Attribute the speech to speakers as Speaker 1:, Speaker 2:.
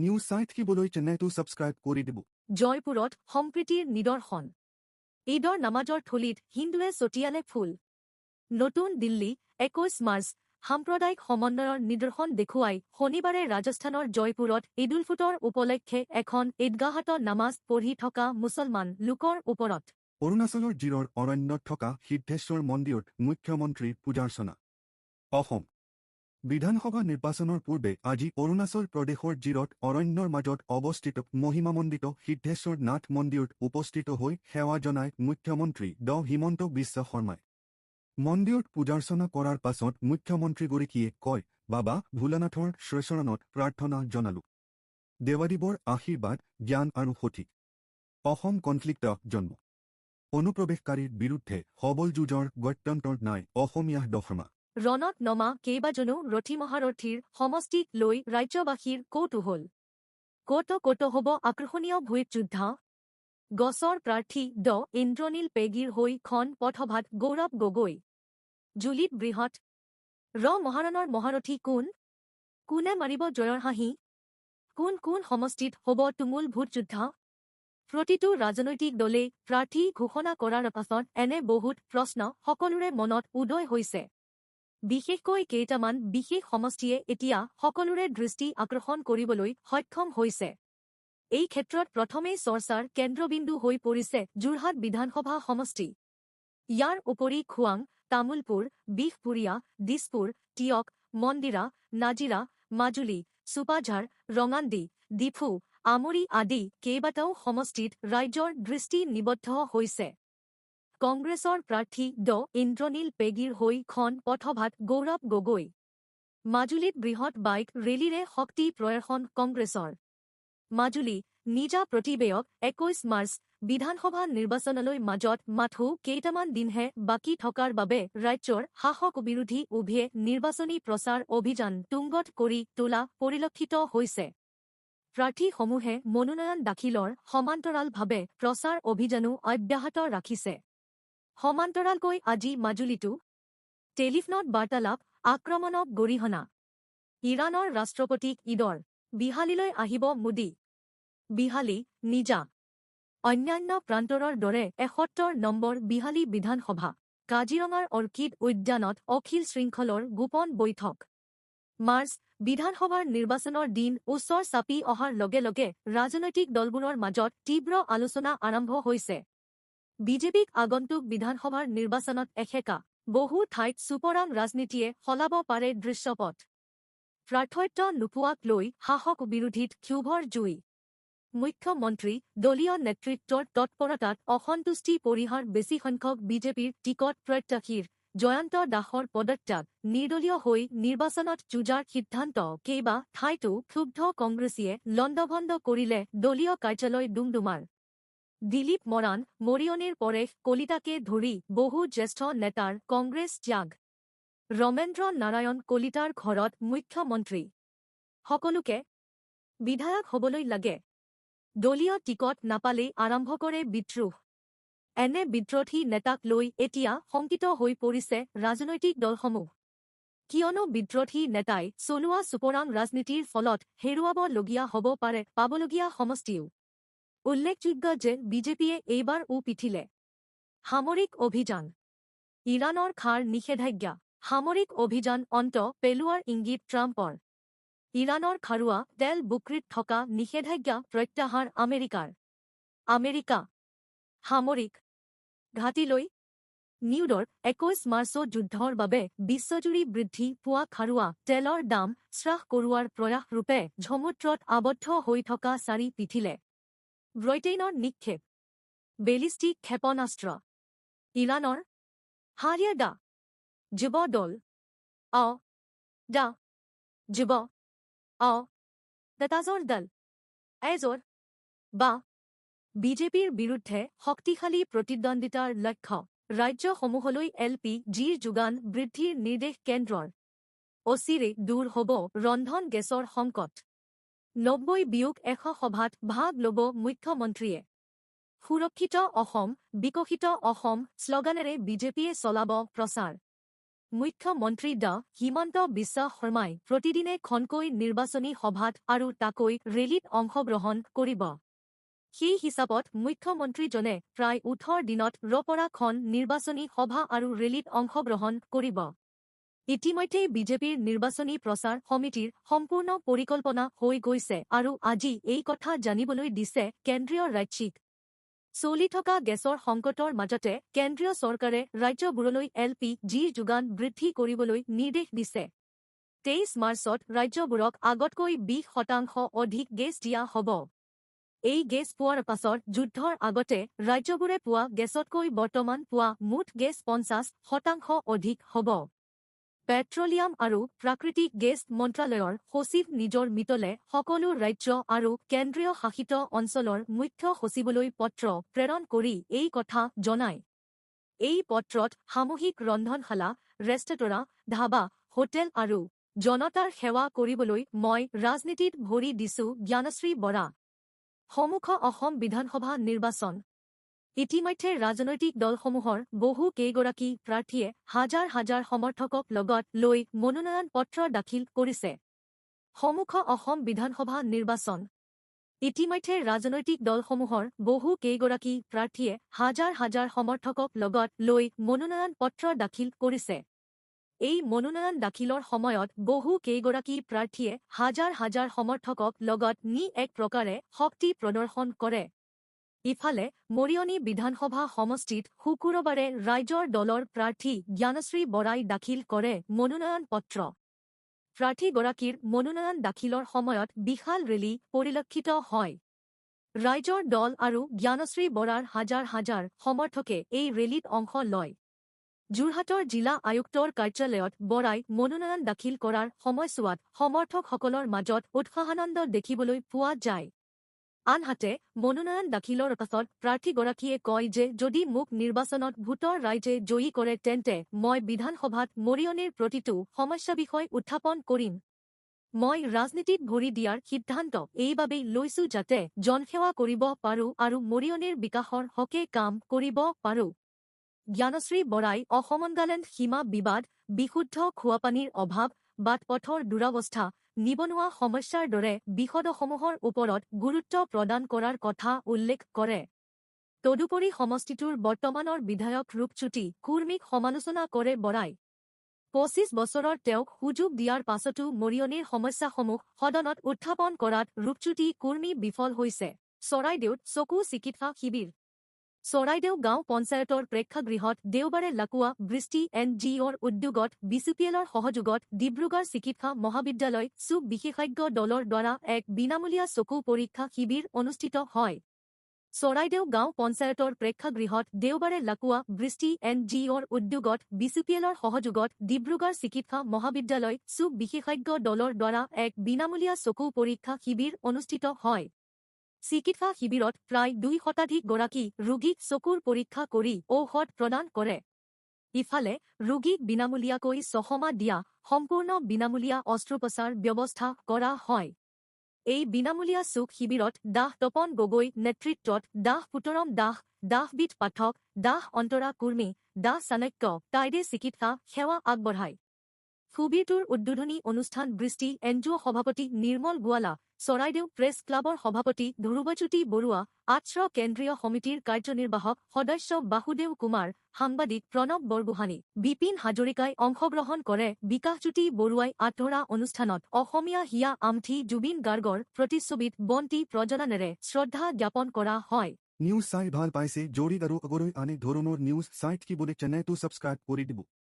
Speaker 1: News চাই থাকিবলৈ চেনেলটো ছাবস্ক্ৰাইব কৰি দিব।
Speaker 2: জয়পুৰত সম্প্ৰীতিৰ নিদৰ্শন। ঈদৰ নামাজৰ থলীত হিন্দুৱে ছটিয়ালে ফুল। নতুন দিল্লী 21 মাৰ্চ সাম্প্ৰদায়িক সমন্বয়ৰ নিদৰ্শন দেখুৱাই শনিবাৰে ৰাজস্থানৰ জয়পুৰত ঈদুল ফিতৰ উপলক্ষে এখন ঈদগাহত নামাজ পঢ়ি থকা মুছলমান লোকৰ ওপৰত
Speaker 1: অৰুণাচলৰ জিৰৰ অৰণ্যত থকা সিদ্ধেশ্বৰ মন্দিৰত মুখ্যমন্ত্ৰীৰ পূজাৰ্চনা। অসম বিধানসভা নিৰ্বাচনৰ পূৰ্বে আজি অৰুণাচল প্ৰদেশৰ জিৰত অৰণ্যৰ মাজত অৱস্থিত মহিমামণ্ডিত সিদ্ধেশ্বৰ নাথ মন্দিৰত উপস্থিত হৈ সেৱা জনায় মুখ্যমন্ত্ৰী ড হিমন্ত বিশ্ব শৰ্মাই। মন্দিৰত পূজাৰ্চনা কৰাৰ পাছত মুখ্যমন্ত্ৰীগৰাকীয়ে কয়, বাবা ভোলানাথৰ শ্ৰীচৰণত প্ৰাৰ্থনা জনালো। দেৱাদেৱৰ আশীৰ্বাদ, জ্ঞান আৰু সঠিক অসম কনফ্লিক্ট জন্ম অনুপ্ৰৱেশকাৰীৰ বিৰুদ্ধে সবল যুঁজৰ গত্যন্তৰ নাই অসমীয়া দশমা।
Speaker 2: ৰণত নমা কেইবাজনো ৰথী মহাৰথীৰ সমষ্টিক লৈ ৰাজ্যবাসীৰ কৌতূহল। ক'ত হ'ব আকৰ্ষণীয় ভোট যুদ্ধ। গছৰ প্ৰাৰ্থী ড ইন্দ্ৰনীল পেগীৰ হৈ খন পথভাত গৌৰৱ গগৈ। জুলিত বৃহৎ মহাৰণৰ মহাৰথী কোনে মাৰিব জয়ৰ হাঁহি। কোন সমষ্টিত হ'ব তুমুল ভোট যুদ্ধ। প্ৰতিটো ৰাজনৈতিক দলে প্ৰাৰ্থী ঘোষণা কৰাৰ পাছত এনে বহুত প্ৰশ্ন সকলোৰে মনত উদয় হৈছে। বিশেষকৈ কেইটামান বিশেষ সমষ্টিয়ে এতিয়া সকলোৰে দৃষ্টি আকৰ্ষণ কৰিবলৈ সক্ষম হৈছে। এই ক্ষেত্ৰত প্ৰথমেই চৰ্চাৰ কেন্দ্ৰবিন্দু হৈ পৰিছে যোৰহাট বিধানসভা সমষ্টি। ইয়াৰ উপৰি খোৱাং, তামুলপুৰ, বিহপুৰীয়া, দিছপুৰ, টিয়ক, মন্দিৰা, নাজিৰা, মাজুলী, চুপাঝাৰ, ৰঙান্দি, ডিফু, আমৰি আদি কেইবাটাও সমষ্টিত ৰাইজৰ দৃষ্টি নিবদ্ধ হৈছে। কংগ্ৰেছৰ প্ৰাৰ্থী ড ইন্দ্ৰনীল পেগীৰ হৈ খন পথভাত গৌৰৱ গগৈ। মাজুলীত বৃহৎ বাইক ৰেলীৰে শক্তি প্ৰদৰ্শন কংগ্ৰেছৰ। মাজুলী নিজা প্ৰতিবেয়ক 21 মাৰ্চ বিধানসভা নিৰ্বাচনলৈ মাজত মাথো কেইটামান দিনহে বাকী থকাৰ বাবে ৰাজ্যৰ শাসক বিৰোধী উভয়ে নিৰ্বাচনী প্ৰচাৰ অভিযান তুংগত কৰি তোলা পৰিলক্ষিত হৈছে। প্ৰাৰ্থীসমূহে মনোনয়ন দাখিলৰ সমান্তৰালভাৱে প্ৰচাৰ অভিযানো অব্যাহত ৰাখিছে। সমান্তৰালকৈ আজি মাজুলীতো টেলিফোনত বাৰ্তালাপ, আক্ৰমণক গৰিহণা। ইৰাণৰ ৰাষ্ট্ৰপতিক ঈদৰ বিহালীলৈ আহিব মোদী। বিহালী নিজা অন্যান্য প্ৰান্তৰৰ দৰে 71 নম্বৰ বিহালী বিধানসভা। কাজিৰঙাৰ অৰ্কিড উদ্যানত অখিল শৃংখলৰ গোপন বৈঠক। মাৰ্চ বিধানসভাৰ নিৰ্বাচনৰ দিন ওচৰ চাপি অহাৰ লগে লগে ৰাজনৈতিক দলবোৰৰ মাজত তীব্ৰ আলোচনা আৰম্ভ হৈছে। বিজেপিক আগন্তুক বিধানসভাৰ নিৰ্বাচনত এসেকা বহু ঠাইত চুপৰাং ৰাজনীতিয়ে সলাব পাৰে দৃশ্যপট। প্ৰাৰ্থত্ব নোপোৱাক লৈ শাসক বিৰোধীত ক্ষোভৰ জুই। মুখ্যমন্ত্ৰী দলীয় নেতৃত্বৰ তৎপৰতাত অসন্তুষ্টি পৰিহাৰ বেছি সংখ্যক বিজেপিৰ টিকট প্ৰত্যাশীৰ জয়ন্ত দাসৰ পদত্যাগ, নিৰ্দলীয় হৈ নিৰ্বাচনত যুঁজাৰ সিদ্ধান্ত কেইবা ঠাইতো ক্ষুব্ধ কংগ্ৰেছীয়ে লণ্ডভণ্ড কৰিলে দলীয় কাৰ্যালয় ডুমডুমাৰ। দিলীপ মৰাণ, মৰিয়নিৰ পৰেশ কলিতাকে ধৰি বহু জ্যেষ্ঠ নেতাৰ কংগ্ৰেছ ত্যাগ। ৰমেন্দ্ৰ নাৰায়ণ কলিতাৰ ঘৰত মুখ্যমন্ত্ৰী। সকলোকে বিধায়ক হ'বলৈ লাগে। দলীয় টিকট নাপালেই আৰম্ভ কৰে বিদ্ৰোহ। এনে বিদ্ৰোহী নেতাক লৈ এতিয়া শংকিত হৈ পৰিছে ৰাজনৈতিক দলসমূহ। কিয়নো বিদ্ৰোহী নেতাই চলোৱা চুপৰাং ৰাজনীতিৰ ফলত হেৰুৱাবলগীয়া হ'ব পাৰে পাবলগীয়া সমষ্টিও। উল্লেখযোগ্য যে বিজেপিয়ে এইবাৰ পিঠিলে সামৰিক অভিযান। ইৰাণৰ খাৰ নিষেধাজ্ঞা। সামৰিক অভিযান অন্ত পেলোৱাৰ ইংগিত ট্ৰাম্পৰ। ইৰাণৰ খাৰুৱা তেল বুকৰীত থকা নিষেধাজ্ঞা প্ৰত্যাহাৰ আমেৰিকাৰ। আমেৰিকা সামৰিক ঘাটিলৈ নিউডৰ 21 মাৰ্চত যুদ্ধৰ বাবে বিশ্বজুৰি বৃদ্ধি পোৱা খাৰুৱা তেলৰ দাম হ্ৰাস কৰোৱাৰ প্ৰয়াস ৰূপে ঝমুদ্ৰত আবদ্ধ হৈ থকা চাৰি পিঠিলে ব্ৰিটেইনৰ নিক্ষেপ বেলিষ্টিক ক্ষেপণাস্ত্ৰ। ইৰাণৰ হাৰিয়া দা যুৱ দল দা যুৱ তাজৰ দল এজৰ বা বিজেপিৰ বিৰুদ্ধে শক্তিশালী প্ৰতিদ্বন্দ্বিতাৰ লক্ষ্য ৰাজ্যসমূহলৈ LPGৰ যোগান বৃদ্ধিৰ নিৰ্দেশ কেন্দ্ৰৰ। অচিৰে দূৰ হ'ব ৰন্ধন গেছৰ সংকট। 90 বিয়োগ 100 সভাত ভাগ ল'ব মুখ্যমন্ত্ৰীয়ে। সুৰক্ষিত অসম, বিকশিত অসম শ্লোগানেৰে বিজেপিয়ে চলাব প্ৰচাৰ। মুখ্যমন্ত্ৰী ডা হিমন্ত বিশ্ব শৰ্মাই প্ৰতিদিনে খনকৈ নিৰ্বাচনী সভাত আৰু তাকৈ ৰেলীত অংশগ্ৰহণ কৰিব। সেই হিচাপত মুখ্যমন্ত্ৰীজনে প্ৰায় 18 দিনত পৰা খন নিৰ্বাচনী সভা আৰু ৰেলীত অংশগ্ৰহণ কৰিব। ইতিমধ্যে বিজেপিৰ নিৰ্বাচনী প্ৰচাৰ সমিতিৰ সম্পূৰ্ণ পৰিকল্পনা হৈ গৈছে আৰু আজি এই কথা জানিবলৈ দিছে কেন্দ্ৰীয় ৰাজ্যিক। চলি থকা গেছৰ সংকটৰ মাজতে কেন্দ্ৰীয় চৰকাৰে ৰাজ্যবোৰলৈ LPG যোগান বৃদ্ধি কৰিবলৈ নিৰ্দেশ দিছে। 23 মাৰ্চত ৰাজ্যবোৰক আগতকৈ 20% অধিক গেছ দিয়া হ'ব। এই গেছ পোৱাৰ পাছত যুদ্ধৰ আগতে ৰাজ্যবোৰে পোৱা গেছতকৈ বৰ্তমান পোৱা মুঠ গেছ 50% অধিক হ'ব। পেট্ৰলিয়াম আৰু প্ৰাকৃতিক গেছ মন্ত্ৰালয়ৰ সচিব নিজৰ মিতলে সকলো ৰাজ্য আৰু কেন্দ্ৰীয় শাসিত অঞ্চলৰ মুখ্য সচিবলৈ পত্ৰ প্ৰেৰণ কৰি এই কথা জনায়। এই পত্ৰত সামূহিক ৰন্ধনশালা, ৰেস্তোৰাঁ, ধাবা, হোটেল আৰু জনতাৰ সেৱা কৰিবলৈ মই ৰাজনীতিত ভৰি দিছো জ্ঞানশ্ৰী বৰা। সন্মুখ অসম বিধানসভা নিৰ্বাচন। ইতিমধ্যে ৰাজনৈতিক দলসমূহৰ বহু কেইগৰাকী প্ৰাৰ্থীয়ে হাজাৰ হাজাৰ সমৰ্থকক লগত লৈ মনোনয়ন পত্ৰ দাখিল কৰিছে। সন্মুখ অসম বিধানসভা নিৰ্বাচন। ইতিমধ্যে ৰাজনৈতিক দলসমূহৰ বহু কেইগৰাকী প্ৰাৰ্থীয়ে হাজাৰ হাজাৰ সমৰ্থকক লগত লৈ মনোনয়ন পত্ৰ দাখিল কৰিছে। এই মনোনয়ন দাখিলৰ সময়ত বহু কেইগৰাকী প্ৰাৰ্থীয়ে হাজাৰ হাজাৰ সমৰ্থকক লগত নি এক প্ৰকাৰে শক্তি প্ৰদৰ্শন কৰে। ইফালে মৰিয়নি বিধানসভা সমষ্টিত শুকুৰবাৰে ৰাইজৰ দলৰ প্ৰাৰ্থী জ্ঞানশ্ৰী বৰাই দাখিল কৰে মনোনয়ন পত্ৰ। প্ৰাৰ্থীগৰাকীৰ মনোনয়ন দাখিলৰ সময়ত বিশাল ৰেলী পৰিলক্ষিত হয়। ৰাইজৰ দল আৰু জ্ঞানশ্ৰী বৰাৰ হাজাৰ হাজাৰ সমৰ্থকে এই ৰেলীত অংশ লয়। যোৰহাটৰ জিলা আয়ুক্তৰ কাৰ্যালয়ত বৰাই মনোনয়ন দাখিল কৰাৰ সময়ছোৱাত সমৰ্থকসকলৰ মাজত উৎসাহানন্দ দেখিবলৈ পোৱা যায়। আনহাতে মনোনয়ন দাখিলৰ পাছত প্ৰাৰ্থীগৰাকীয়ে কয় যে যদি মোক নিৰ্বাচনত ভোটৰ ৰাইজে জয়ী কৰে তেন্তে মই বিধানসভাত মৰিয়নিৰ প্ৰতিটো সমস্যা বিষয় উত্থাপন কৰিম। মই ৰাজনীতিত ভৰি দিয়াৰ সিদ্ধান্ত এইবাবেই লৈছো যাতে জনসেৱা কৰিব পাৰোঁ আৰু মৰিয়নিৰ বিকাশৰ হকে কাম কৰিব পাৰোঁ। জ্ঞানশ্ৰী বৰাই অসমনগালেণ্ড সীমা বিবাদ, বিশুদ্ধ খোৱাপানীৰ অভাৱ, বাট-পথৰ দুৰৱস্থা, নিবনুৱা সমস্যাৰ দৰে বিষয়সমূহৰ ওপৰত গুৰুত্ব প্ৰদান কৰাৰ কথা উল্লেখ কৰে। তদুপৰি সমষ্টিটোৰ বৰ্তমানৰ বিধায়ক ৰূপজ্যোতি কুৰ্মীক সমালোচনা কৰে বৰাই। 25 বছৰৰ তেওঁক সুযোগ দিয়াৰ পাছতো মৰিয়নিৰ সমস্যাসমূহ সদনত উত্থাপন কৰাত ৰূপজ্যোতি কুৰ্মী বিফল হৈছে। চৰাইদেউত চকু চিকিৎসা শিবিৰ। চৰাইদেউ গাঁও পঞ্চায়তৰ প্ৰেক্ষাগৃহত দেওবাৰে লাকুৱা বৃষ্টি NGOৰ উদ্যোগত BCPLৰ সহযোগত ডিব্ৰুগড় চিকিৎসা মহাবিদ্যালয় চুক বিশেষজ্ঞ দলৰ দ্বাৰা এক বিনামূলীয়া চকু পৰীক্ষা শিবিৰ অনুষ্ঠিত হয়। চৰাইদেউ গাঁও পঞ্চায়তৰ প্ৰেক্ষাগৃহত দেওবাৰে লাকুৱা বৃষ্টি NGOৰ উদ্যোগত BCPLৰ সহযোগত ডিব্ৰুগড় চিকিৎসা মহাবিদ্যালয় চুক বিশেষজ্ঞ দলৰ দ্বাৰা এক বিনামূলীয়া চকু পৰীক্ষা শিবিৰ অনুষ্ঠিত হয়। চিকিৎসা শিবিৰত প্ৰায় 2 শতাধিক গৰাকী ৰোগীক চকুৰ পৰীক্ষা কৰি ঔষধ প্ৰদান কৰে। ইফালে ৰোগীক বিনামূলীয়াকৈ চশমা দিয়া, সম্পূৰ্ণ বিনামূলীয়া অস্ত্ৰোপচাৰ ব্যৱস্থা কৰা হয়। এই বিনামূলীয়া চুক শিবিৰত ডাঃ তপন গগৈ নেতৃত্বত ডাঃ পুতৰম দাস, ডাঃ বিট পাঠক, ডাঃ অন্তৰা কুৰ্মী, ডাঃ চাণক্য টাইডে চিকিৎসা সেৱা আগবঢ়ায়। শিবিৰটোৰ উদ্বোধনী অনুষ্ঠান বৃষ্টি NGO সভাপতি নিৰ্মল গোৱালা, চৰাইদেউ প্ৰেছ ক্লাবৰ সভাপতি ধ্ৰুৱজ্যোতি বৰুৱা, আশ্ৰ কেন্দ্ৰীয় সমিতিৰ কাৰ্যনিৰ্বাহক সদস্য বাসুদেৱ কুমাৰ, সাংবাদিক প্ৰণৱ বৰগোহাঞি, বিপিন হাজৰিকাই অংশগ্ৰহণ কৰে। বিকাশজ্যোতি বৰুৱাই আঁতৰা অনুষ্ঠানত অসমীয়া হিয়া আমঠি জুবিন গাৰ্গৰ প্ৰতিচ্ছবিত বন্তি প্ৰজ্বলনেৰে শ্ৰদ্ধা জ্ঞাপন কৰা হয়।
Speaker 1: নিউজ চাই ভাল পাইছে যদি আৰু আগলৈ আনে ধৰণৰ নিউজ চাইট কি বুলি চেনেলটো ছাবস্ক্ৰাইব কৰি দিব।